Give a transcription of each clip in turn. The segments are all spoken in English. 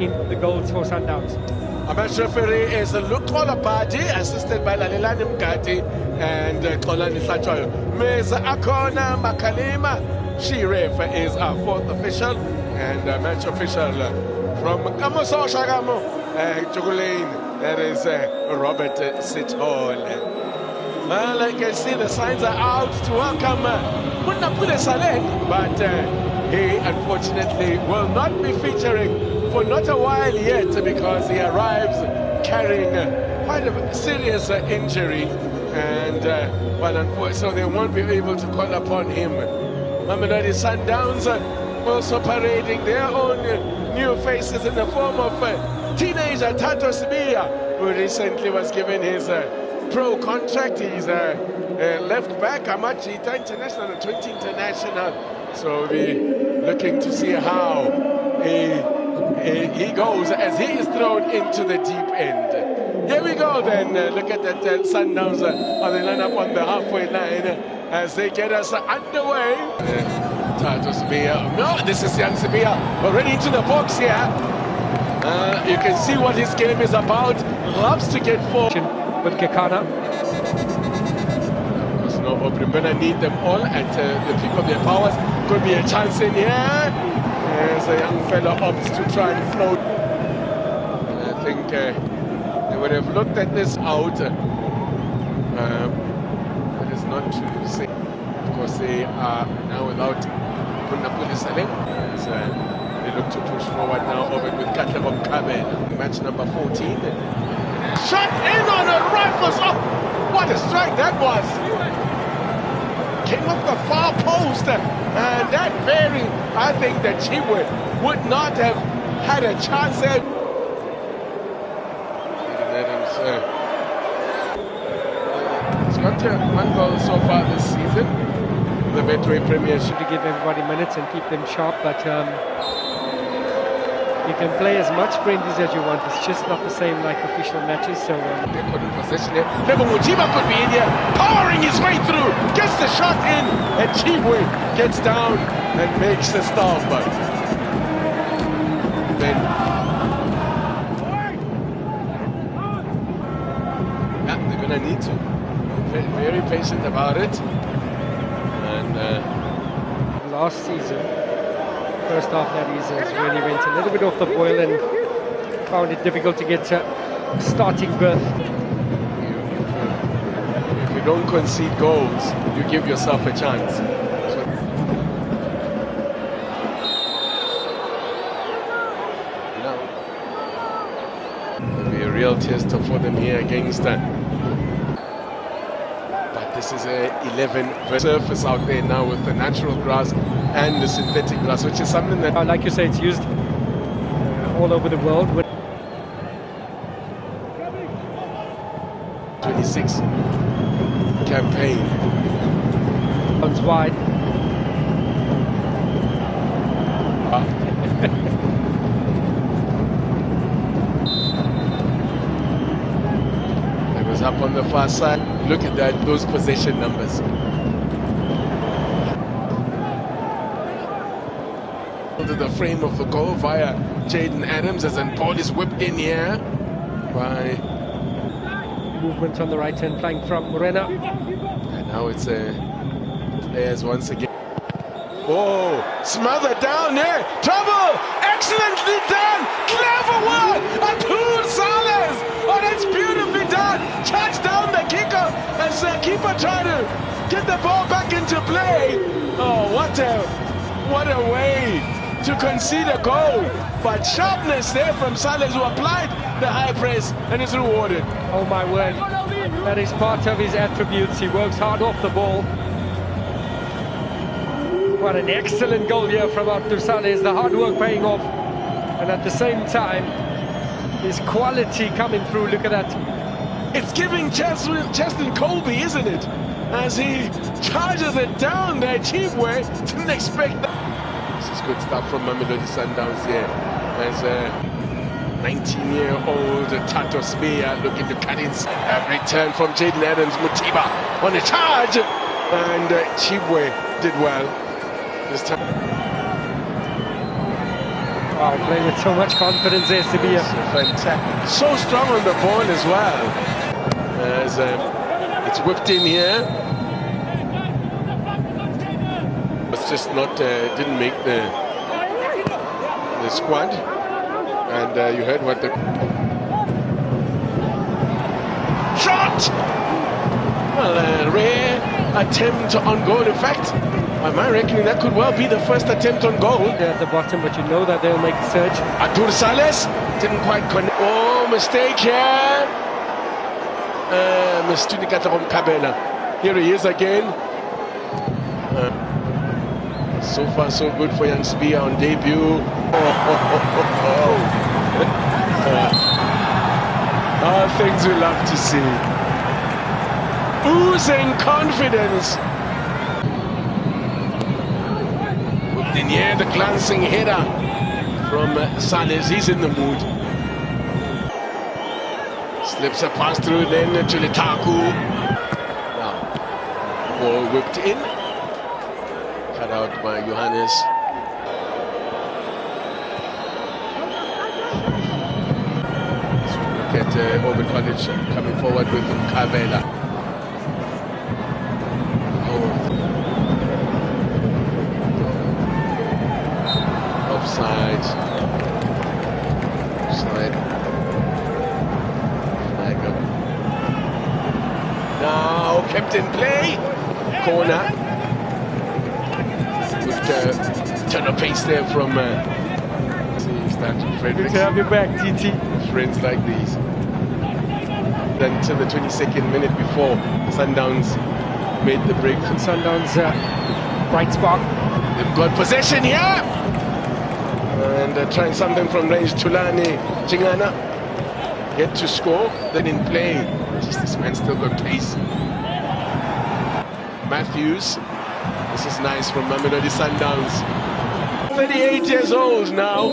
in the goals for Sundowns. Our match referee is Lukola Party, assisted by Lalelani Mgati and Kolani Slatwayo. Ms. Akona Makalima, she ref is our fourth official, and match official from Kamoso Shagamo, Jugulane, that is Robert Sithole. Well, I can see the signs are out to welcome Munapule Saleh, but he unfortunately will not be featuring for not a while yet, because he arrives carrying quite a serious injury, and so they won't be able to call upon him. Mamelodi Sundowns also parading their own new faces in the form of teenager Tato Sibia, who recently was given his pro contract. He's left back, Amachita International and 20 International. So we'll be looking to see how he goes as he is thrown into the deep end. Here we go then. Look at that Sundowns on the line up on the halfway line as they get us underway. Tato Sibia. No, this is young Sibia already into the box here. You can see what his game is about. Loves to get forward. With Kekana. Because no, Obrimbena need them all at the peak of their powers. Could be a chance in here. As a young fella opts to try and float. I think they would have looked at this out. But it's not to say. Of course, they are now without Punapuli Saleh. As they look to push forward now over with Katlebo Kabe. Match number 14. Shot in on a rifle. Oh, what a strike that was! Came off the far post, and that I think that Chibwe would not have had a chance there. He's got one goal so far this season. The Betway Premiership. To give everybody minutes and keep them sharp, but you can play as much friendlies as you want. It's just not the same like official matches. So they're put in possession here. Lebo Mutiba could be in here, powering his way through, gets the shot in, and Chibwe gets down and makes the stop. But then they're gonna need to be very patient about it. And last season, first half that is when he went a little bit off the boil and found it difficult to get starting berth. If you don't concede goals, you give yourself a chance. It'll be a real test for them here against but this is a 11 surface out there now with the natural grass and the synthetic grass, which is something that, like you say, it's used all over the world. 26 campaign. Runs wide. It was up on the far side. Look at that, those possession numbers. Into the frame of the goal via Jaden Adams, as the ball is whipped in here by movement on the right hand flank from Morena. And now it's players once again. Oh, smothered down there. Trouble! Excellently done! Clever work! Atul Salas! Oh, that's beautifully done! Charged down the kicker as the keeper tried to get the ball back into play. Oh, what a way to concede a goal. But sharpness there from Salas, who applied the high press and is rewarded. Oh my word, that is part of his attributes. He works hard off the ball. What an excellent goal here from Abdul Saleh. The hard work paying off, and at the same time his quality coming through. Look at that. It's giving Justin Colby, isn't it? As he charges it down there. Chibwe didn't expect that. This is good stuff from Mamelodi Sundowns here. As 19-year-old Tato Sibia looking to cut inside. A return from Jaden Adams. Mutiba on a charge, and Chibwe did well this time. Wow, playing with so much confidence there, Sabia. Fantastic. So strong on the ball as well. As it's whipped in here. It's just not, didn't make the squad. And you heard what the shot! Well, a rare attempt on goal. In fact, am I reckoning that could well be the first attempt on goal? They're at the bottom, but you know that they'll make a surge. Artur Sales didn't quite connect. Oh, mistake here. Here he is again. So far, so good for young Spear on debut. Things we love to see. Oozing confidence. In here, the glancing header from Sales. He's in the mood. Slips a pass through then to Litaku. Now, ball whipped in. Cut out by Johannes. Look at Orbit College coming forward with Kavela. Offside. Flag up. Now kept in play. Corner. Good turn of pace there from Frederick. Good to have you back, TT. Friends like these. Until the 22nd minute before Sundowns made the break. Sundowns bright spark. They've got possession here. And trying something from range. Tulani Chingana yet to score. Then in play. Just this man still got pace. Matthews. This is nice from Mamelodi Sundowns. 38 years old now.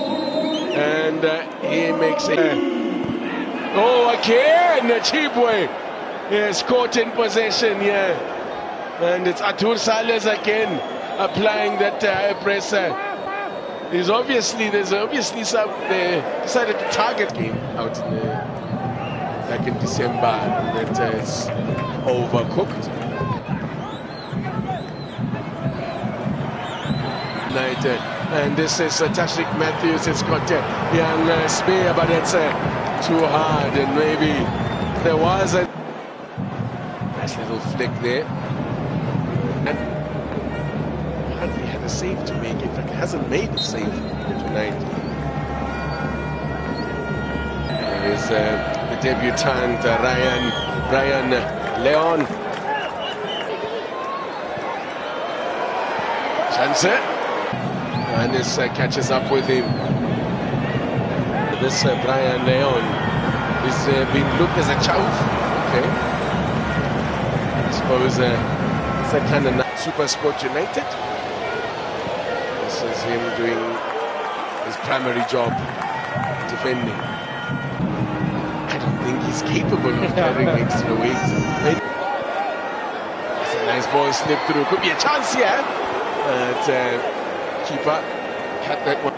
And he makes it. Oh, again, Chibwe is caught in possession here. And it's Artur Sales again applying that pressure. There's obviously some, they decided to target game out in back in December that is overcooked. And this is Tashrik Matthews. It's got young Spear, but it's too hard, and maybe there was a nice little flick there. And hardly had a save to make. In fact, hasn't made a save tonight. There's the debutant Brian Leon. Chance. And this catches up with him. This Brian Leon is being looked as a child. Okay. I suppose it's a kind of Super Sport United. This is him doing his primary job, defending. I don't think he's capable of carrying extra weight. It's a nice ball slipped through. Could be a chance here. Keeper had that one.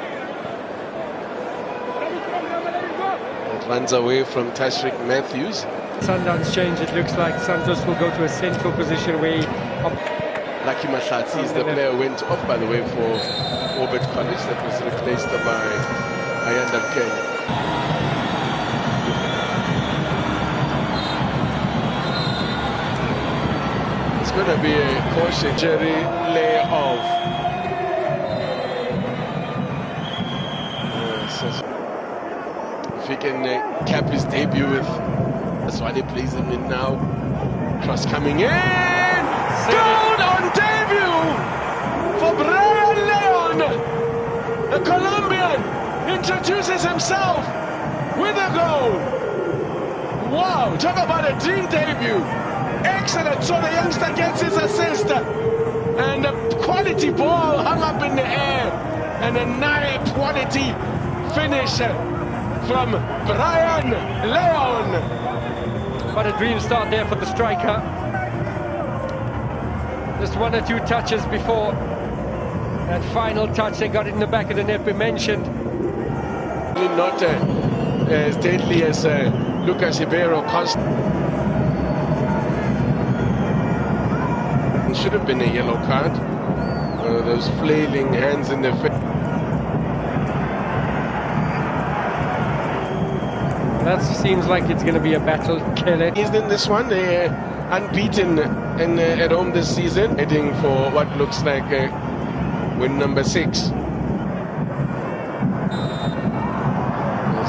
It runs away from Tashrik Matthews. Sundowns change. It looks like Santos will go to a central position where Lucky Mahlatsi is the player went off, by the way, for Orbit College. That was replaced by Ayanda Kenya. It's going to be a caution, Jerry, lay-off. If he can cap his debut with, that's why they plays him in now. Cross coming in, goal on debut for Brian Leon. The Colombian introduces himself with a goal. Wow, talk about a dream debut. Excellent, so the youngster gets his assist. And a quality ball hung up in the air. And a nice quality finish from Brian Leon. What a dream start there for the striker. Just one or two touches before that final touch. They got it in the back of the net, we mentioned. Not as deadly as Lucas Ribeiro cost. It should have been a yellow card. Those flailing hands in the face. That seems like it's going to be a battle, Kelly. He's in this one. They're unbeaten at home this season, heading for what looks like win number 6.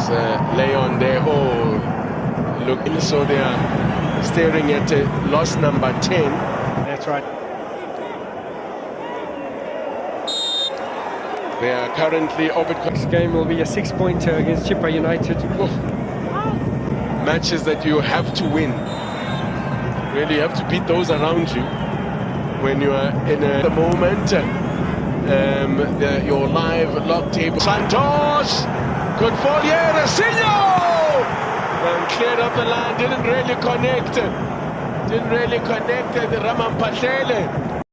There's Leon there. Oh, look, so they are staring at loss number 10. That's right. They are currently over. This game will be a 6-pointer against Chippa United. Matches that you have to win. Really, you have to beat those around you when you are in the moment. Your live lock table. Santos, good fall here. Rasinho, cleared up the line. Didn't really connect. The Ramampatele.